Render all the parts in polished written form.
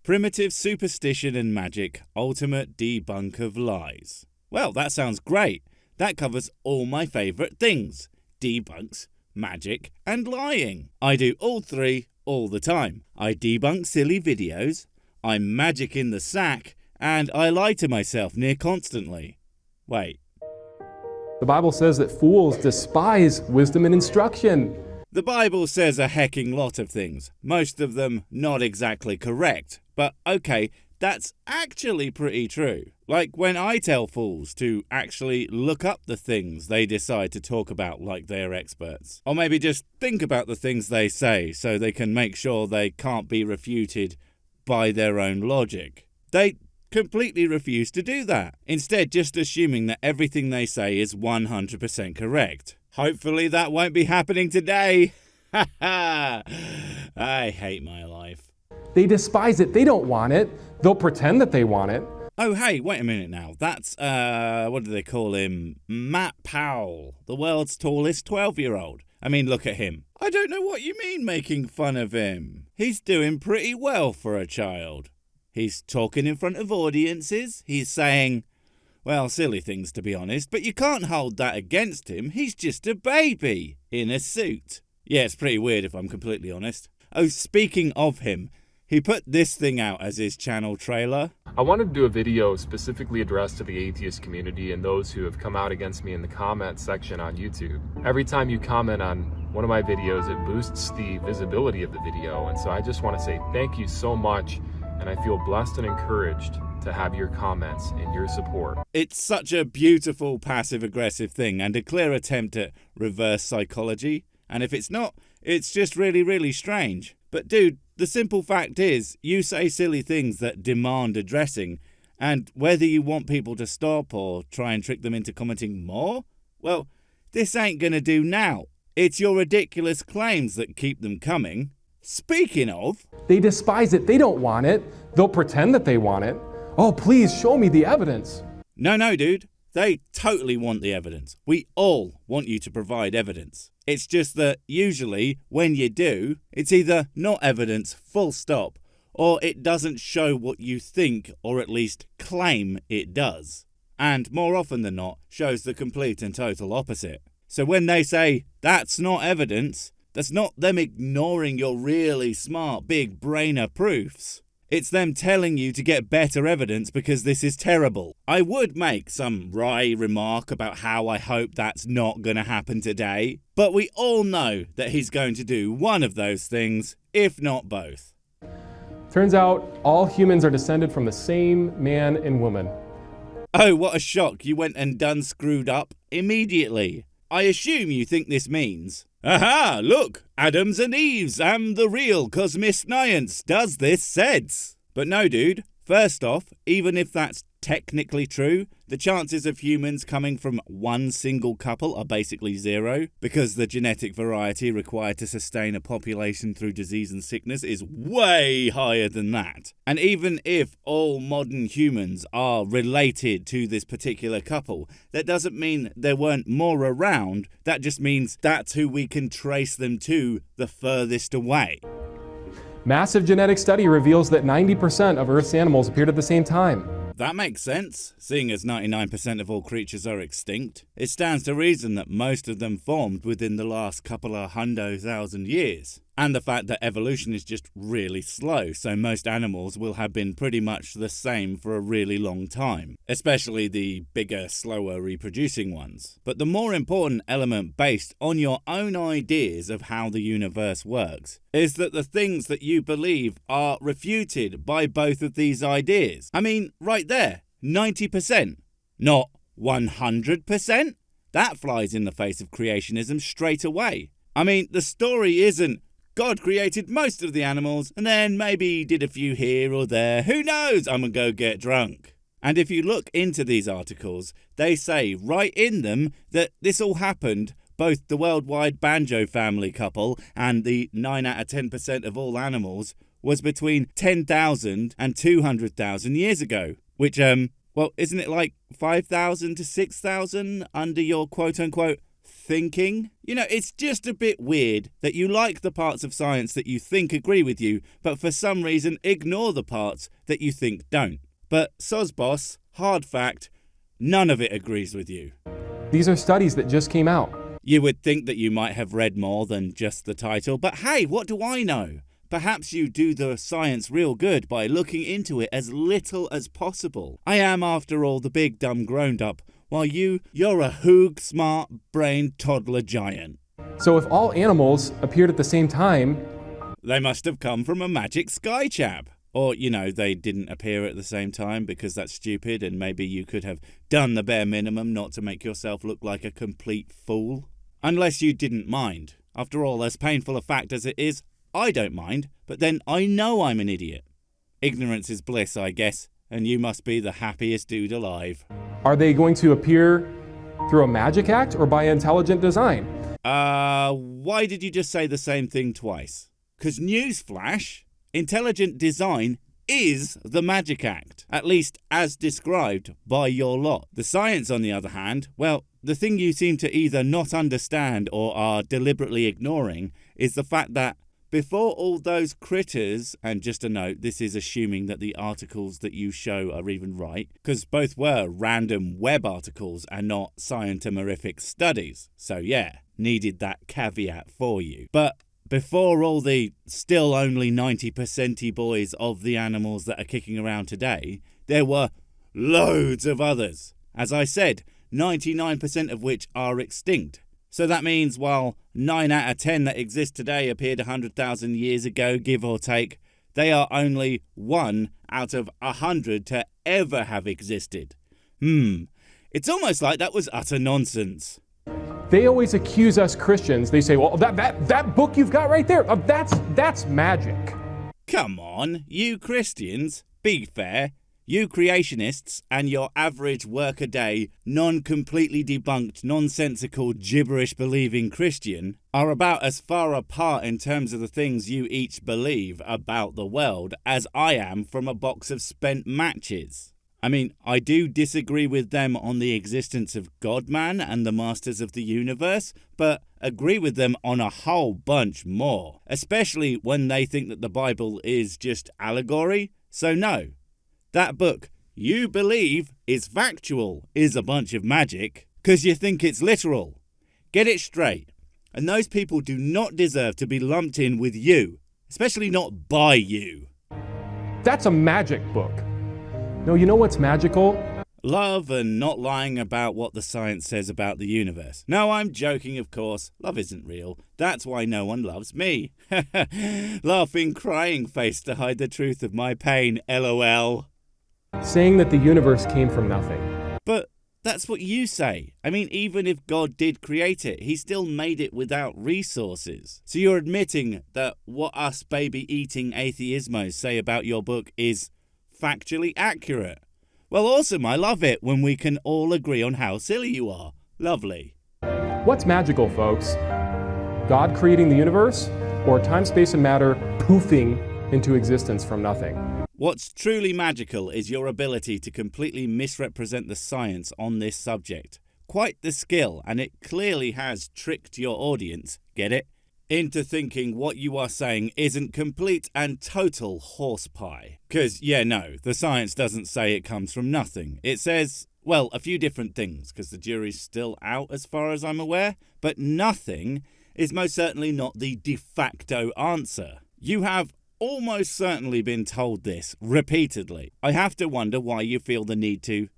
Primitive Superstition and Magic, Ultimate Debunk of Lies. Well, that sounds great. That covers all my favourite things. Debunks, magic, and lying. I do all three all the time. I debunk silly videos, I'm magic in the sack, and I lie to myself near constantly. Wait. The Bible says that fools despise wisdom and instruction. The Bible says a hecking lot of things, most of them not exactly correct. But okay, that's actually pretty true. Like when I tell fools to actually look up the things they decide to talk about like they're experts. Or maybe just think about the things they say so they can make sure they can't be refuted by their own logic. They completely refuse to do that, instead just assuming that everything they say is 100% correct. Hopefully that won't be happening today. Ha ha! I hate my life. They despise it. They don't want it. They'll pretend that they want it. Oh, hey, wait a minute now. That's, what do they call him? Matt Powell, the world's tallest 12-year-old. I mean, look at him. I don't know what you mean making fun of him. He's doing pretty well for a child. He's talking in front of audiences. He's saying, well, silly things to be honest, but you can't hold that against him. He's just a baby in a suit. Yeah, it's pretty weird if I'm completely honest. Oh, speaking of him, he put this thing out as his channel trailer. I wanted to do a video specifically addressed to the atheist community and those who have come out against me in the comment section on YouTube. Every time you comment on one of my videos, it boosts the visibility of the video. And so I just want to say thank you so much. And I feel blessed and encouraged to have your comments and your support. It's such a beautiful passive-aggressive thing and a clear attempt at reverse psychology. And if it's not, it's just really, really strange. But dude, the simple fact is, you say silly things that demand addressing, and whether you want people to stop or try and trick them into commenting more, well, this ain't gonna do now. It's your ridiculous claims that keep them coming. Speaking of... They despise it. They don't want it. They'll pretend that they want it. Oh, please show me the evidence. No, dude. They totally want the evidence. We all want you to provide evidence. It's just that usually when you do, it's either not evidence, full stop, or it doesn't show what you think or at least claim it does. And more often than not, shows the complete and total opposite. So when they say, that's not evidence, that's not them ignoring your really smart big brainer proofs. It's them telling you to get better evidence because this is terrible. I would make some wry remark about how I hope that's not going to happen today, but we all know that he's going to do one of those things, if not both. Turns out all humans are descended from the same man and woman. Oh, what a shock. You went and done screwed up immediately. I assume you think this means, aha, look, Adams and Eves and the real cosmiscience does this sense. But no, dude. First off, even if that's technically true, the chances of humans coming from one single couple are basically zero, because the genetic variety required to sustain a population through disease and sickness is way higher than that. And even if all modern humans are related to this particular couple, that doesn't mean there weren't more around, that just means that's who we can trace them to the furthest away. Massive genetic study reveals that 90% of Earth's animals appeared at the same time. That makes sense, seeing as 99% of all creatures are extinct. It stands to reason that most of them formed within the last couple of 100,000 years. And the fact that evolution is just really slow, so most animals will have been pretty much the same for a really long time. Especially the bigger, slower reproducing ones. But the more important element based on your own ideas of how the universe works is that the things that you believe are refuted by both of these ideas. I mean, right there, 90%, not 100%. That flies in the face of creationism straight away. I mean, the story isn't God created most of the animals and then maybe did a few here or there. Who knows? I'm gonna go get drunk. And if you look into these articles, they say right in them that this all happened, both the worldwide banjo family couple and the 9 out of 10% of all animals was between 10,000 and 200,000 years ago. Which, well, isn't it like 5,000 to 6,000 under your quote-unquote thinking. You know, it's just a bit weird that you like the parts of science that you think agree with you, but for some reason ignore the parts that you think don't. But Sosboss, hard fact, none of it agrees with you. These are studies that just came out. You would think that you might have read more than just the title, but hey, what do I know? Perhaps you do the science real good by looking into it as little as possible. I am, after all, the big dumb grown-up, while you're a hoog smart brain toddler giant. So if all animals appeared at the same time, they must have come from a magic sky chap. Or, you know, they didn't appear at the same time because that's stupid, and maybe you could have done the bare minimum not to make yourself look like a complete fool. Unless you didn't mind. After all, as painful a fact as it is, I don't mind, but then I know I'm an idiot. Ignorance is bliss, I guess, and you must be the happiest dude alive. are they going to appear through a magic act or by intelligent design? Why did you just say the same thing twice? 'Cause newsflash, intelligent design is the magic act, at least as described by your lot. The science, on the other hand, well, the thing you seem to either not understand or are deliberately ignoring is the fact that before all those critters, and just a note, this is assuming that the articles that you show are even right, because both were random web articles and not scientomorific studies. So yeah, needed that caveat for you. But before all the still only 90%y boys of the animals that are kicking around today, there were loads of others. As I said, 99% of which are extinct. So that means while 9 out of 10 that exist today appeared 100,000 years ago, give or take, they are only 1 out of 100 to ever have existed. It's almost like that was utter nonsense. They always accuse us Christians. They say, well, that book you've got right there, that's magic. Come on, you Christians, be fair. You creationists and your average workaday, non-completely debunked, nonsensical, gibberish-believing Christian are about as far apart in terms of the things you each believe about the world as I am from a box of spent matches. I mean, I do disagree with them on the existence of God-man and the masters of the universe, but agree with them on a whole bunch more, especially when they think that the Bible is just allegory. So no. That book you believe is factual is a bunch of magic because you think it's literal. Get it straight. And those people do not deserve to be lumped in with you, especially not by you. That's a magic book. No, you know what's magical? Love and not lying about what the science says about the universe. No, I'm joking, of course. Love isn't real. That's why no one loves me. Laughing, crying face to hide the truth of my pain, LOL. Saying that the universe came from nothing. But that's what you say. I mean, even if God did create it, he still made it without resources. So you're admitting that what us baby-eating atheismos say about your book is factually accurate. Well, awesome. I love it when we can all agree on how silly you are. Lovely. What's magical, folks? God creating the universe, or time, space, and matter poofing into existence from nothing? What's truly magical is your ability to completely misrepresent the science on this subject. Quite the skill, and it clearly has tricked your audience, get it, into thinking what you are saying isn't complete and total horse pie. 'Cause, yeah, no, the science doesn't say it comes from nothing. It says, well, a few different things, because the jury's still out as far as I'm aware, but nothing is most certainly not the de facto answer. You have almost certainly been told this repeatedly. I have to wonder why you feel the need to,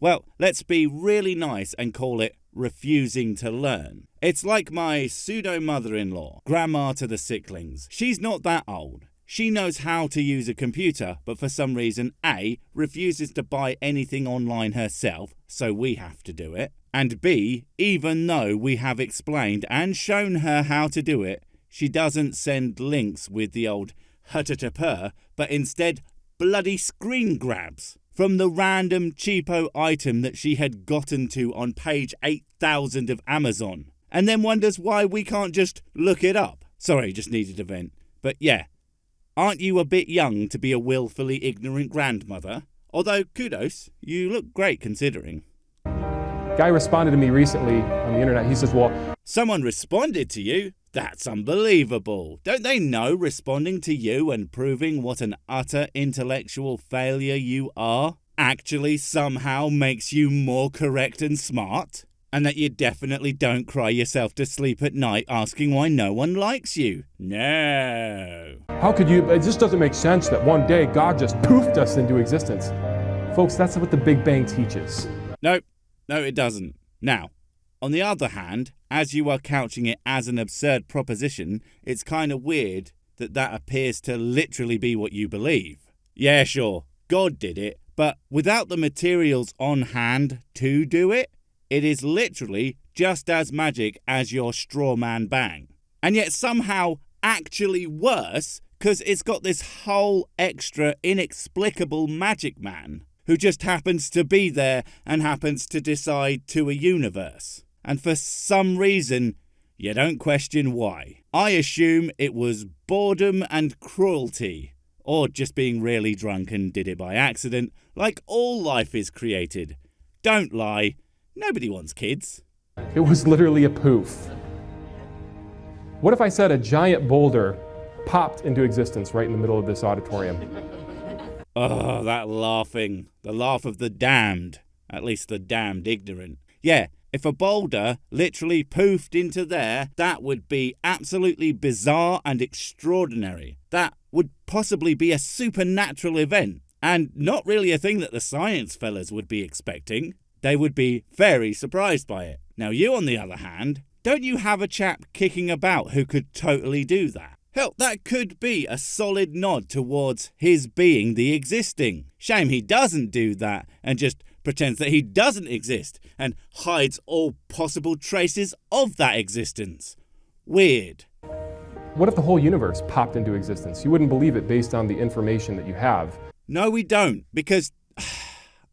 well, let's be really nice and call it refusing to learn. It's like my pseudo-mother-in-law, grandma to the sicklings. She's not that old. She knows how to use a computer, but for some reason, A, refuses to buy anything online herself, so we have to do it. And B, even though we have explained and shown her how to do it, she doesn't send links with the old huttatapur, but instead bloody screen grabs from the random cheapo item that she had gotten to on page 8,000 of Amazon, and then wonders why we can't just look it up. Sorry, just needed a vent. But yeah, aren't you a bit young to be a willfully ignorant grandmother? Although, kudos, you look great considering. Guy responded to me recently on the internet. He says, well, Someone responded to you? That's unbelievable. Don't they know responding to you and proving what an utter intellectual failure you are actually somehow makes you more correct and smart? And that you definitely don't cry yourself to sleep at night asking why no one likes you? No. how could you, it just doesn't make sense that one day God just poofed us into existence. Folks, that's what the Big Bang teaches. No, it doesn't. Now, on the other hand, as you are couching it as an absurd proposition, it's kind of weird that appears to literally be what you believe. Yeah, sure, God did it, but without the materials on hand to do it, it is literally just as magic as your straw man bang. And yet somehow actually worse, because it's got this whole extra inexplicable magic man who just happens to be there and happens to decide to a universe. And for some reason, you don't question why. I assume it was boredom and cruelty, or just being really drunk and did it by accident, like all life is created. Don't lie, nobody wants kids. It was literally a poof. What if I said a giant boulder popped into existence right in the middle of this auditorium? Oh, that laughing. The laugh of the damned. At least the damned ignorant. Yeah, if a boulder literally poofed into there, that would be absolutely bizarre and extraordinary. That would possibly be a supernatural event, and not really a thing that the science fellas would be expecting. They would be very surprised by it. Now you, on the other hand, don't you have a chap kicking about who could totally do that? Hell, that could be a solid nod towards his being the existing. Shame he doesn't do that and just pretends that he doesn't exist and hides all possible traces of that existence. Weird. What if the whole universe popped into existence? You wouldn't believe it based on the information that you have. No, we don't, because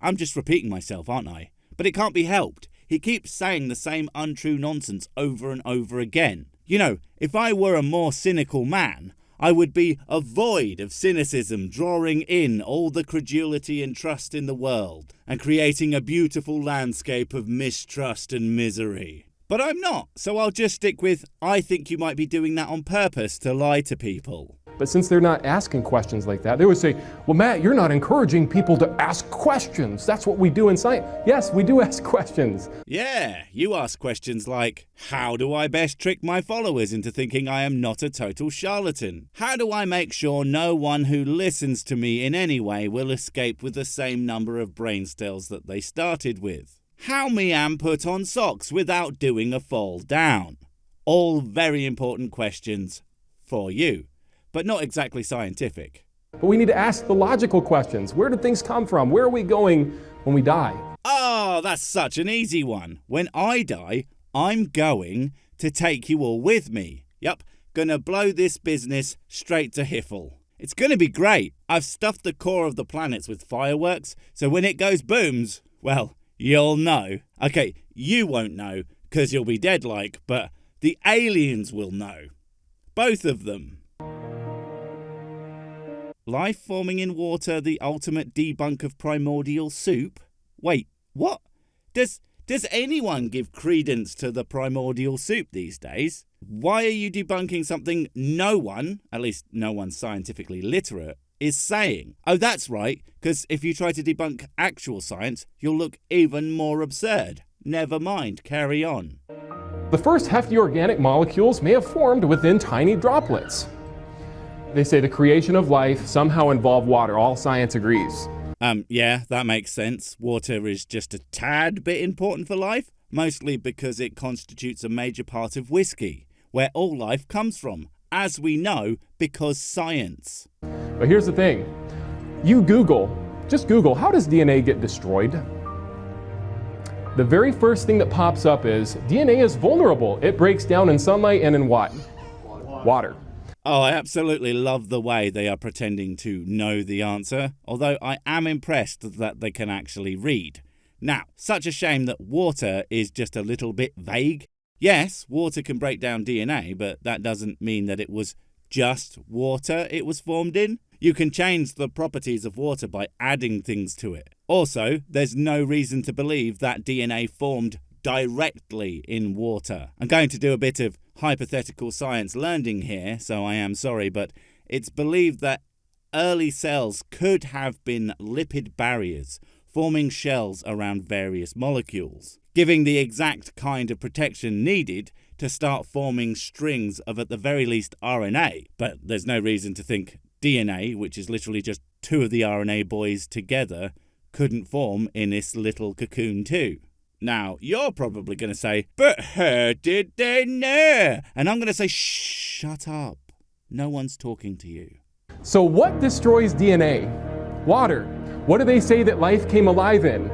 I'm just repeating myself, aren't I? But it can't be helped. He keeps saying the same untrue nonsense over and over again. You know, if I were a more cynical man, I would be a void of cynicism, drawing in all the credulity and trust in the world, and creating a beautiful landscape of mistrust and misery. But I'm not, so I'll just stick with, I think you might be doing that on purpose to lie to people. But since they're not asking questions like that, they would say, well, Matt, you're not encouraging people to ask questions. That's what we do in science. Yes, we do ask questions. Yeah, you ask questions like, how do I best trick my followers into thinking I am not a total charlatan? How do I make sure no one who listens to me in any way will escape with the same number of brain cells that they started with? How me am put on socks without doing a fall down? All very important questions for you, but not exactly scientific. But we need to ask the logical questions. Where did things come from? Where are we going when we die? Oh, that's such an easy one. When I die, I'm going to take you all with me. Yup, gonna blow this business straight to Hiffle. It's gonna be great. I've stuffed the core of the planets with fireworks, so when it goes booms, well, you'll know. Okay, you won't know, 'cause you'll be dead like, but the aliens will know. Both of them. Life forming in water, the ultimate debunk of primordial soup? Wait, what? Does anyone give credence to the primordial soup these days? Why are you debunking something no one, at least no one scientifically literate, is saying? Oh, that's right, because if you try to debunk actual science, you'll look even more absurd. Never mind, carry on. The first hefty organic molecules may have formed within tiny droplets. They say the creation of life somehow involved water. All science agrees. Yeah, that makes sense. Water is just a tad bit important for life, mostly because it constitutes a major part of whiskey, where all life comes from, as we know, because science. But here's the thing. You just Google, how does DNA get destroyed? The very first thing that pops up is DNA is vulnerable. It breaks down in sunlight and in what? Water. Oh, I absolutely love the way they are pretending to know the answer, although I am impressed that they can actually read. Now, such a shame that water is just a little bit vague. Yes, water can break down DNA, but that doesn't mean that it was just water it was formed in. You can change the properties of water by adding things to it. Also, there's no reason to believe that DNA formed directly in water. I'm going to do a bit of hypothetical science learning here, so I am sorry, but it's believed that early cells could have been lipid barriers forming shells around various molecules, giving the exact kind of protection needed to start forming strings of at the very least RNA. But there's no reason to think DNA, which is literally just two of the RNA boys together, couldn't form in this little cocoon too. Now, you're probably going to say, but how did they know? And I'm going to say, shut up. No one's talking to you. So what destroys DNA? Water. What do they say that life came alive in?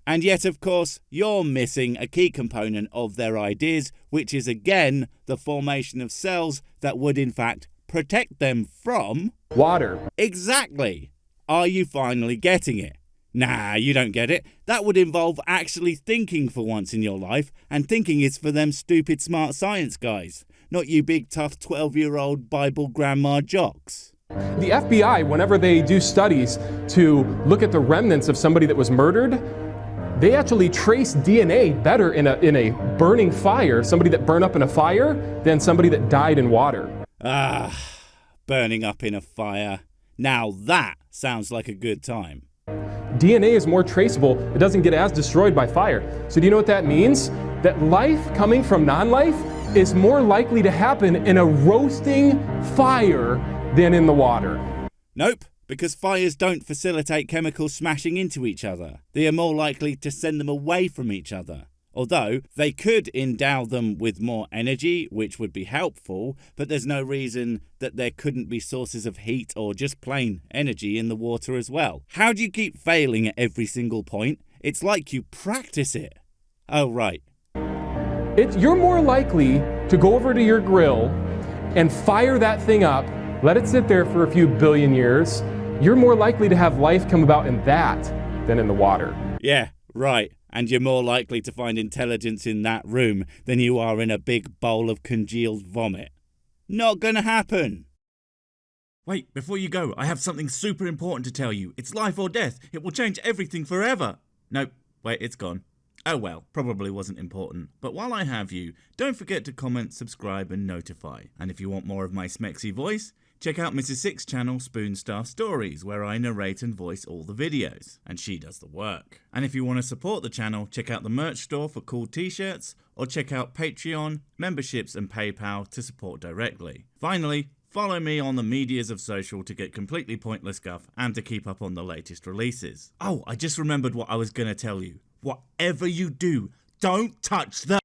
And yet, of course, you're missing a key component of their ideas, which is again the formation of cells that would in fact protect them from... water. Exactly. Are you finally getting it? Nah, you don't get it. That would involve actually thinking for once in your life, and thinking is for them stupid smart science guys, not you big tough 12-year-old Bible grandma jocks. The FBI, whenever they do studies to look at the remnants of somebody that was murdered, they actually trace DNA better in a burning fire, somebody that burned up in a fire, than somebody that died in water. Ah, burning up in a fire. Now that sounds like a good time. DNA is more traceable. It doesn't get as destroyed by fire. So do you know what that means? That life coming from non-life is more likely to happen in a roasting fire than in the water. Nope, because fires don't facilitate chemicals smashing into each other. They are more likely to send them away from each other. Although they could endow them with more energy, which would be helpful, but there's no reason that there couldn't be sources of heat or just plain energy in the water as well. How do you keep failing at every single point? It's like you practice it. Oh, right. You're more likely to go over to your grill and fire that thing up, let it sit there for a few billion years. You're more likely to have life come about in that than in the water. Yeah, right. And you're more likely to find intelligence in that room than you are in a big bowl of congealed vomit. Not gonna happen. Wait, before you go, I have something super important to tell you. It's life or death. It will change everything forever. Nope, wait, it's gone. Oh well, probably wasn't important. But while I have you, don't forget to comment, subscribe and notify. And if you want more of my smexy voice, check out Mrs. Six's channel, Spoonstaff Stories, where I narrate and voice all the videos, and she does the work. And if you want to support the channel, check out the merch store for cool t-shirts, or check out Patreon, memberships and PayPal to support directly. Finally, follow me on the medias of social to get completely pointless guff and to keep up on the latest releases. Oh, I just remembered what I was going to tell you. Whatever you do, don't touch the...